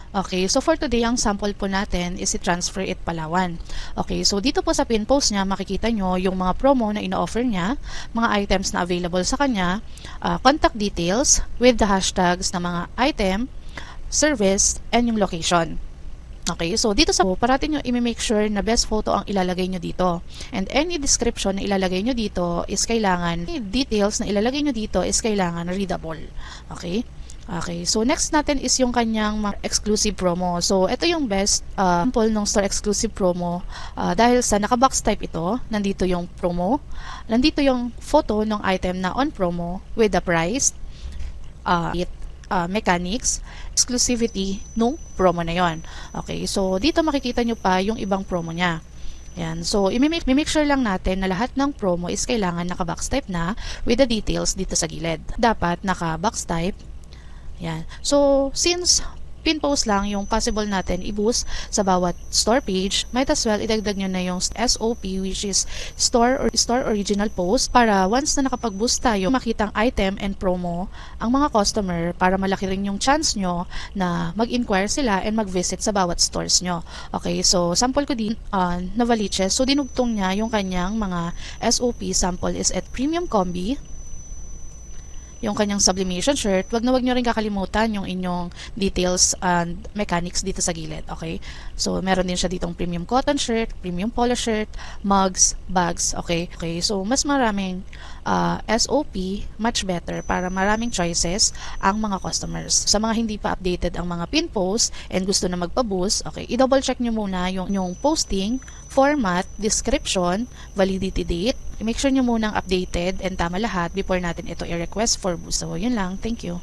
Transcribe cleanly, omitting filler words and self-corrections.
Okay, so for today, ang sample po natin is si Transfer It Palawan. Okay, so dito po sa pin post niya, makikita nyo yung mga promo na ino-offer niya, mga items na available sa kanya, contact details with the hashtags na mga item, service, and yung location. Okay, so dito sa parati nyo i-make sure na best photo ang ilalagay nyo dito. And any description na ilalagay nyo dito is kailangan, details na ilalagay nyo dito is kailangan readable. Okay? Okay, so next natin is yung kanyang exclusive promo. So, ito yung best sample ng store exclusive promo dahil sa naka-box type ito, nandito yung promo, nandito yung photo ng item na on promo with the price, mechanics, exclusivity nung promo na yon. Okay, so dito makikita nyo pa yung ibang promo niya. Yan. So, i-make sure lang natin na lahat ng promo is kailangan naka-box type na with the details dito sa gilid. Dapat naka-box type. Yan. So, since pin post lang yung possible natin i-boost sa bawat store page, might as well idagdag nyo na yung SOP, which is store original post, para once na nakapag-boost tayo, makitang item and promo ang mga customer, para malaki rin yung chance nyo na mag-inquire sila and mag-visit sa bawat stores nyo. Okay, so sample ko din na Valiches. So dinugtong niya yung kanyang mga SOP. Sample is at Premium Combi, yung kanyang sublimation shirt. Wag nyo rin kakalimutan yung inyong details and mechanics dito sa gilid. Okay? So, meron din siya ditong premium cotton shirt, premium polo shirt, mugs, bags. Okay? Okay. So, mas maraming SOP, much better para maraming choices ang mga customers. Sa mga hindi pa updated ang mga pin post and gusto na magpa-boost, okay, i-double check nyo muna yung posting, format, description, validity date. I-make sure nyo munang updated and tama lahat before natin ito i-request for boost. So, yun lang. Thank you.